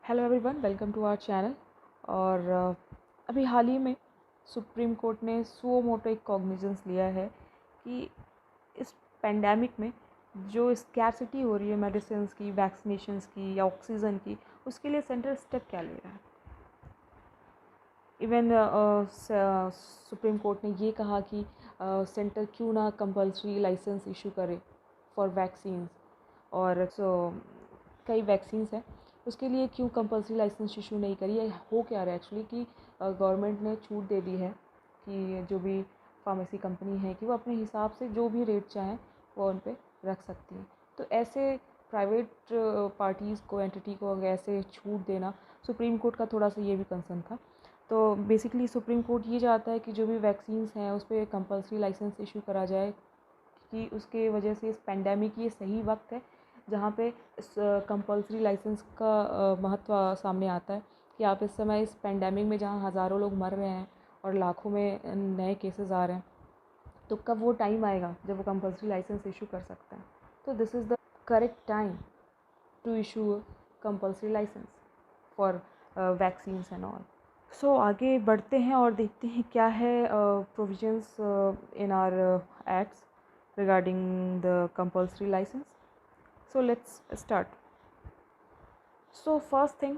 Hello everyone, welcome to our channel. और अभी हाल ही में सुप्रीम कोर्ट ने सुओ मोटो एक कॉग्निजेंस लिया है कि इस पेंडेमिक में जो स्कैरसिटी हो रही है मेडिसिन की, वैक्सीनेशंस की या ऑक्सीजन की, उसके लिए सेंटर स्टेप क्या ले रहा है। इवन सुप्रीम कोर्ट ने ये कहा कि सेंटर क्यों ना कंपल्सरी लाइसेंस इशू करे फॉर वैक्सीन्स। और कई वैक्सीन्स हैं, उसके लिए क्यों कंपल्सरी लाइसेंस इशू नहीं करी है। हो क्या रहा है एक्चुअली कि गवर्नमेंट ने छूट दे दी है कि जो भी फार्मेसी कंपनी है कि वो अपने हिसाब से जो भी रेट चाहें वो उन पे रख सकती हैं। तो ऐसे प्राइवेट पार्टीज़ को, एंटिटी को ऐसे छूट देना सुप्रीम कोर्ट का थोड़ा सा ये भी कंसर्न था। तो बेसिकली सुप्रीम कोर्ट ये चाहता है कि जो भी वैक्सीन्स हैं उस पर कंपल्सरी लाइसेंस इशू करा जाए, कि उसके वजह से इस पेंडेमिक ये सही वक्त है जहाँ पे इस कंपल्सरी लाइसेंस का महत्व सामने आता है कि आप इस समय इस पेंडेमिक में जहाँ हज़ारों लोग मर रहे हैं और लाखों में नए केसेस आ रहे हैं, तो कब वो टाइम आएगा जब वो कंपल्सरी लाइसेंस इशू कर सकता है। तो this is the correct time to issue compulsory license for vaccines and all. So आगे बढ़ते हैं और देखते हैं क्या है provisions in our acts regarding the compulsory license. So let's start. So first thing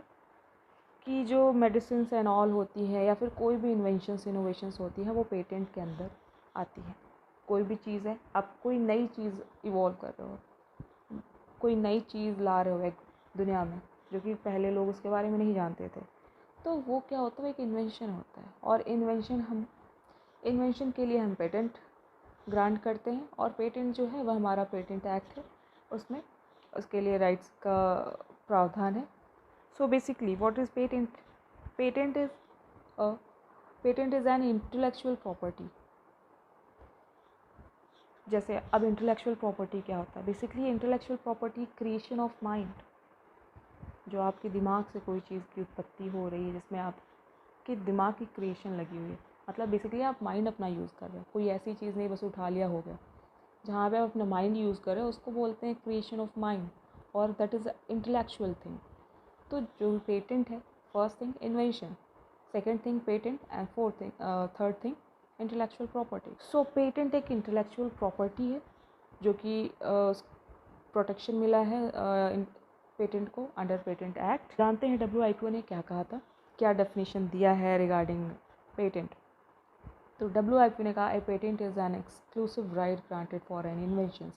कि जो मेडिसिन एंड ऑल होती है या फिर कोई भी इनोवेशंस होती है वो पेटेंट के अंदर आती है। कोई भी चीज़ है, आप कोई नई चीज़ इवॉल्व कर रहे हो, कोई नई चीज़ ला रहे हो एक दुनिया में जो कि पहले लोग उसके बारे में नहीं जानते थे, तो वो क्या होता है, एक इन्वेंशन होता है। और इन्वेंशन के लिए हम पेटेंट ग्रांट करते हैं और पेटेंट जो है वह हमारा पेटेंट एक्ट है, उसमें उसके लिए राइट्स का प्रावधान है। So basically what is patent? Patent is an intellectual property. जैसे अब इंटेलेक्चुअल प्रॉपर्टी क्या होता है? Basically intellectual property creation of mind, जो आपके दिमाग से कोई चीज़ की उत्पत्ति हो रही है जिसमें आपके दिमाग की क्रिएशन लगी हुई है। मतलब बेसिकली आप माइंड अपना यूज़ कर रहे हो, कोई ऐसी चीज़ नहीं बस उठा लिया हो गया। जहाँ पे आप अपना माइंड यूज़ करें उसको बोलते हैं क्रिएशन ऑफ माइंड, और दैट इज़ इंटेलेक्चुअल थिंग। तो जो पेटेंट है, first thing invention, second thing patent, and fourth thing third thing intellectual property. So patent एक इंटेलेक्चुअल प्रॉपर्टी है जो कि प्रोटेक्शन मिला है पेटेंट को अंडर पेटेंट एक्ट। जानते हैं WIPO ने क्या कहा था, क्या डेफिनेशन दिया है रिगार्डिंग पेटेंट। तो WIPO ने कहा, a patent is an exclusive right granted for an invention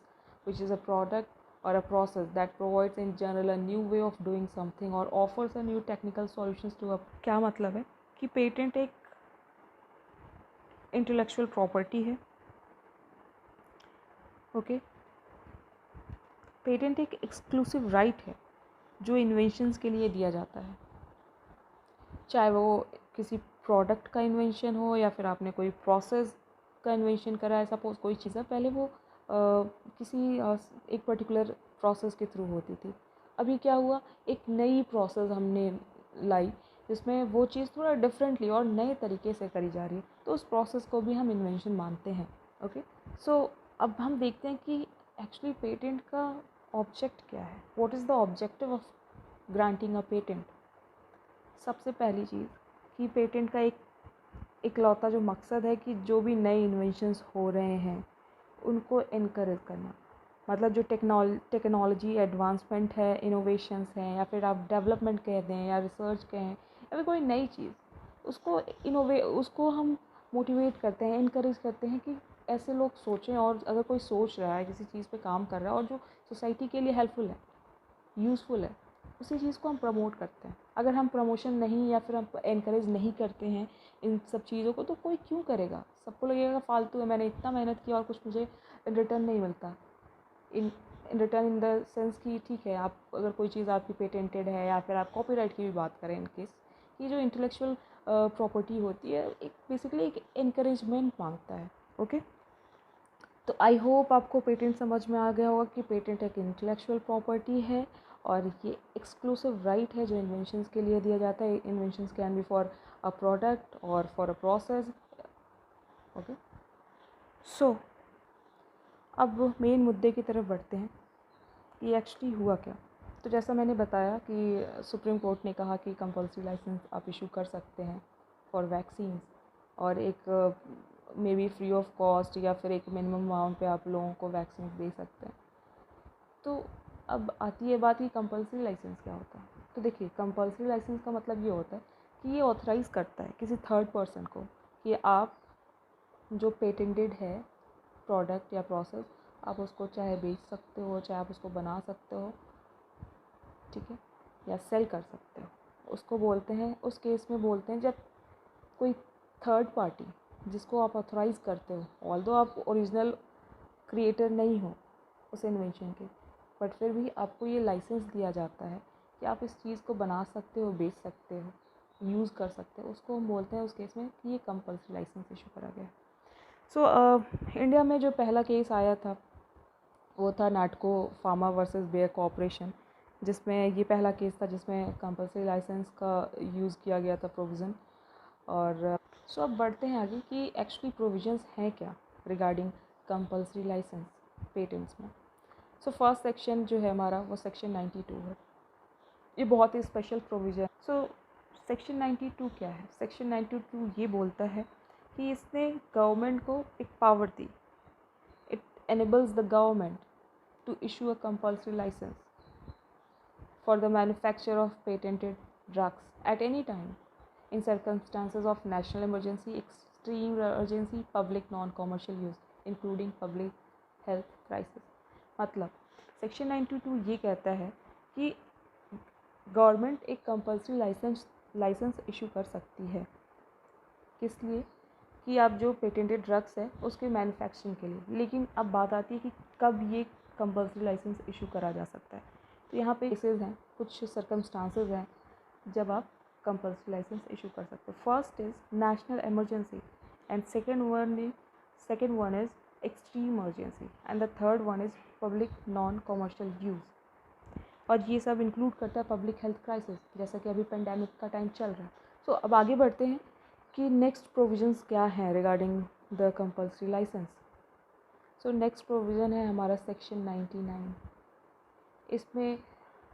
which is a product or a process that provides in general a new way of doing something or offers a new technical solutions to a। क्या मतलब है कि patent एक intellectual property है। Okay, patent एक exclusive right है जो inventions के लिए दिया जाता है, चाहे वो किसी प्रोडक्ट का इन्वेंशन हो या फिर आपने कोई प्रोसेस का इन्वेंशन करा है। सपोज कोई चीज़ है, पहले वो किसी एक पर्टिकुलर प्रोसेस के थ्रू होती थी, अभी क्या हुआ, एक नई प्रोसेस हमने लाई जिसमें वो चीज़ थोड़ा डिफरेंटली और नए तरीके से करी जा रही है, तो उस प्रोसेस को भी हम इन्वेंशन मानते हैं। ओके, सो अब हम देखते हैं कि एक्चुअली पेटेंट का ऑब्जेक्ट क्या है। What is the objective of granting a patent? सबसे पहली चीज़ कि पेटेंट का इकलौता जो मकसद है कि जो भी नए इन्वेंशंस हो रहे हैं उनको इनकरेज करना। मतलब जो टेक्नोलॉजी एडवांसमेंट है, इनोवेशंस हैं, या फिर आप डेवलपमेंट कह दें या रिसर्च कहें, या फिर कोई नई चीज़, उसको हम मोटिवेट करते हैं, इनकरेज करते हैं कि ऐसे लोग सोचें। और अगर कोई सोच रहा है, किसी चीज़ पे काम कर रहा है और जो सोसाइटी के लिए हेल्पफुल है, यूज़फुल है, उसी चीज़ को हम प्रमोट करते हैं। अगर हम प्रमोशन नहीं या फिर हम एनकरेज नहीं करते हैं इन सब चीज़ों को, तो कोई क्यों करेगा? सबको लगेगा फालतू है, मैंने इतना मेहनत किया और कुछ मुझे रिटर्न नहीं मिलता। In return in the sense कि ठीक है, आप अगर कोई चीज़ आपकी पेटेंटेड है या फिर आप कॉपीराइट की भी बात करें, इन केस कि जो इंटेलेक्चुअल प्रॉपर्टी होती है, एक बेसिकली एक इनकरेजमेंट मांगता है। ओके, तो आई होप आपको पेटेंट समझ में आ गया होगा कि पेटेंट एक इंटेलेक्चुअल प्रॉपर्टी है और ये एक्सक्लूसिव राइट है जो इन्वेंशंस के लिए दिया जाता है। Inventions can be for a product और फॉर अ प्रोसेस। ओके, सो अब मेन मुद्दे की तरफ बढ़ते हैं कि एक्चुअली हुआ क्या। तो जैसा मैंने बताया कि सुप्रीम कोर्ट ने कहा कि कंपल्सरी लाइसेंस आप इशू कर सकते हैं फॉर वैक्सीन, और एक may be free of cost या फिर एक मिनिमम अमाउंट पे आप लोगों को वैक्सीन दे सकते हैं। तो अब आती है बात कि कंपल्सरी लाइसेंस क्या होता है। तो देखिए, कंपल्सरी लाइसेंस का मतलब ये होता है कि ये ऑथराइज़ करता है किसी थर्ड पर्सन को कि आप जो पेटेंटेड है प्रोडक्ट या प्रोसेस, आप उसको चाहे बेच सकते हो, चाहे आप उसको बना सकते हो, ठीक है, या सेल कर सकते हो। उसको बोलते हैं, उस केस में बोलते हैं जब कोई थर्ड पार्टी जिसको आप ऑथराइज़ करते हो, ऑल्दो आप ओरिजिनल क्रिएटर नहीं हो उस इन्वेंशन के, बट फिर भी आपको ये लाइसेंस दिया जाता है कि आप इस चीज़ को बना सकते हो, बेच सकते हो, यूज़ कर सकते हो। उसको हम बोलते हैं उस केस में कि ये कंपल्सरी लाइसेंस इशू करा गया। इंडिया में जो पहला केस आया था वो था नाटको फार्मा वर्सेस बेयर कॉर्पोरेशन, जिसमें ये पहला केस था जिसमें कंपल्सरी लाइसेंस का यूज़ किया गया था प्रोविज़न। और अब बढ़ते हैं आगे कि एक्चुअली प्रोविजंस हैं क्या रिगार्डिंग कंपल्सरी लाइसेंस पेटेंट्स में। फर्स्ट सेक्शन जो है हमारा वो सेक्शन 92 है। ये बहुत ही स्पेशल प्रोविज़न। सेक्शन 92 क्या है? सेक्शन 92 ये बोलता है कि इसने गवर्नमेंट को एक power the. It enables the government to issue a compulsory license for the manufacture of patented drugs at any time in circumstances of national emergency, extreme urgency, public non-commercial use, including public health crisis। मतलब section 92 ये कहता है कि government एक compulsory license issue कर सकती है। किस लिए? कि आप जो पेटेंटेड ड्रग्स है उसके मैन्युफैक्चरिंग के लिए। लेकिन अब बात आती है कि कब ये कंपल्सरी लाइसेंस इशू करा जा सकता है। तो यहाँ पे केसेस हैं, कुछ सर्कमस्टांसेस हैं जब आप कंपल्सरी लाइसेंस इशू कर सकते हो। First is national emergency, and second one is extreme emergency, and the third one is public non commercial use. और ये सब इंक्लूड करता है पब्लिक हेल्थ क्राइसिस, जैसा कि अभी पेंडेमिक का टाइम चल रहा है। अब आगे बढ़ते हैं कि नेक्स्ट प्रोविजंस क्या हैं regarding the compulsory licence. Next provision है हमारा सेक्शन 99। इसमें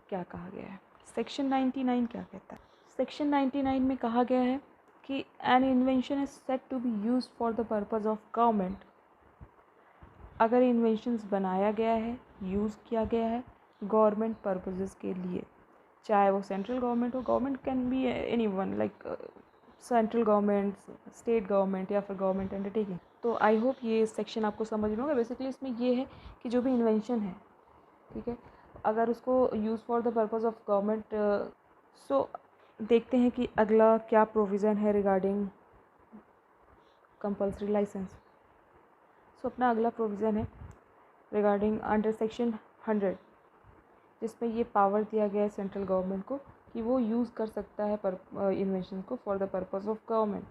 क्या कहा गया है? सेक्शन 99 क्या कहता है? सेक्शन 99 में कहा गया है कि an invention is set to be used for the purpose of government. अगर इन्वेंशंस बनाया गया है, यूज़ किया गया है गवर्नमेंट पर्पसेस के लिए, चाहे वो सेंट्रल गवर्नमेंट हो, government can be any one, like central government, state government या फिर गवर्नमेंट अंडरटेकिंग। तो आई होप ये सेक्शन आपको समझ में होगा। बेसिकली इसमें ये है कि जो भी इन्वेंशन है, ठीक है, अगर उसको use for the purpose of government. देखते हैं कि अगला क्या प्रोविज़न है रिगार्डिंग कंपल्सरी लाइसेंस। अपना अगला प्रोविज़न है रिगार्डिंग अंडर सेक्शन 100, जिसमें ये पावर दिया गया है सेंट्रल गवर्नमेंट को कि वो यूज़ कर सकता है इन्वेंशन को for the purpose of government.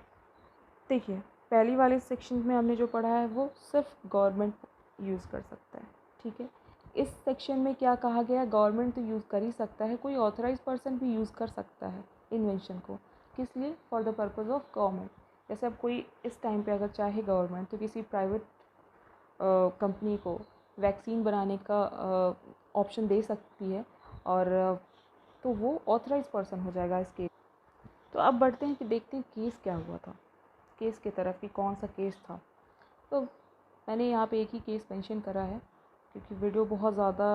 देखिए, पहली वाले सेक्शन में हमने जो पढ़ा है वो सिर्फ गवर्नमेंट यूज़ कर सकता है, ठीक है। इस सेक्शन में क्या कहा गया? गवर्नमेंट तो यूज़ कर ही सकता है, कोई ऑथराइज पर्सन भी यूज़ कर सकता है इन्वेंशन को। किस लिए? For the purpose of government. जैसे अब कोई इस टाइम पे अगर चाहे गवर्नमेंट तो किसी प्राइवेट कंपनी को वैक्सीन बनाने का ऑप्शन दे सकती है, और तो वो ऑथराइज पर्सन हो जाएगा इस केस। तो अब बढ़ते हैं कि देखते हैं केस क्या हुआ था, केस की तरफ कि कौन सा केस था। तो मैंने यहाँ पे एक ही केस मेंशन करा है क्योंकि वीडियो बहुत ज़्यादा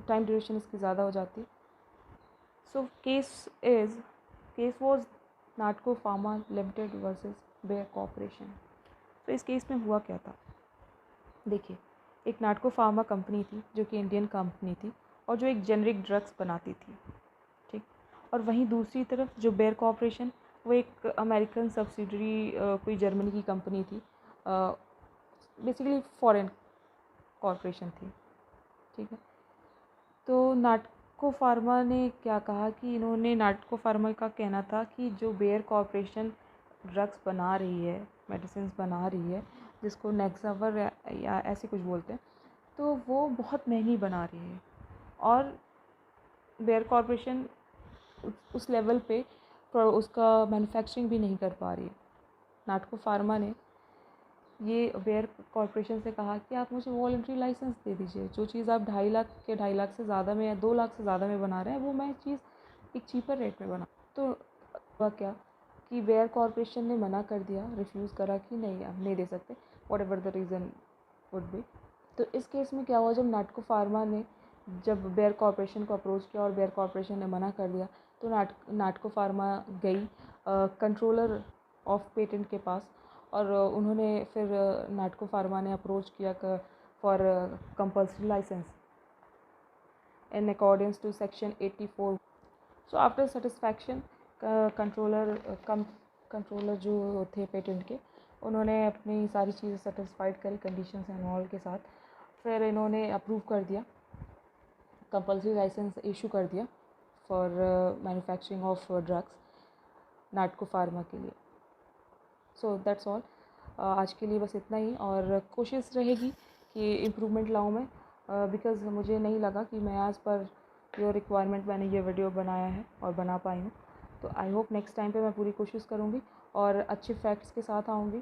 टाइम ड्यूरेशन इसकी ज़्यादा हो जाती है। Case was Natco pharma limited versus Bayer corporation. तो इस केस में हुआ क्या था? देखिए, एक नाटको फार्मा कंपनी थी जो कि इंडियन कंपनी थी और जो एक जेनरिक ड्रग्स बनाती थी, ठीक। और वहीं दूसरी तरफ जो बेयर कॉर्पोरेशन, वो एक अमेरिकन सब्सिडरी कोई जर्मनी की कंपनी थी, बेसिकली फॉरेन कॉर्पोरेशन थी, ठीक है। तो नाटको फार्मा ने क्या कहा कि नाटको फार्मा का कहना था कि जो बेयर कॉर्पोरेशन ड्रग्स बना रही है, मेडिसिन बना रही है, जिसको नेक्सावर या ऐसे कुछ बोलते हैं, तो वो बहुत महंगी बना रही है और बेयर कॉर्पोरेशन उस लेवल पे उसका मैन्युफैक्चरिंग भी नहीं कर पा रही है। नाटको फार्मा ने ये बेयर कॉरपोरेशन से कहा कि आप मुझे वॉलंटरी लाइसेंस दे दीजिए, जो चीज़ आप 2.5 लाख से ज़्यादा में या 2 लाख से ज़्यादा में बना रहे हैं वो मैं चीज़ एक चीपर रेट में बना। तो हुआ क्या कि बेयर कॉरपोरेशन ने मना कर दिया, रिफ्यूज़ करा कि नहीं आप नहीं दे सकते, what ever the reason would be. तो इस केस में क्या हुआ, जब नाटको फार्मा ने जब बेयर कॉरपोरेशन को अप्रोच किया और बेयर कॉरपोरेशन ने मना कर दिया, तो नाटको फार्मा गई कंट्रोलर ऑफ पेटेंट के पास, और उन्होंने फिर नाटको फार्मा ने अप्रोच किया for compulsory licence in accordings to section 84। सो आफ्टर सेटिस्फैक्शन कंट्रोलर जो थे पेटेंट के, उन्होंने अपनी सारी चीज़ें सेटिस्फाइड करी कंडीशंस एंड ऑल के साथ, फिर इन्होंने अप्रूव कर दिया, कंपल्सरी लाइसेंस इशू कर दिया for manufacturing of drugs Natco pharma के लिए। सो दैट्स ऑल, आज के लिए बस इतना ही, और कोशिश रहेगी कि इम्प्रूवमेंट लाऊं मैं, बिकॉज़ मुझे नहीं लगा कि मैं आज पर जो रिक्वायरमेंट मैंने ये वीडियो बनाया है और बना पाई हूँ। तो आई होप नेक्स्ट टाइम पे मैं पूरी कोशिश करूँगी और अच्छे फैक्ट्स के साथ आऊँगी।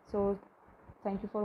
So thank you for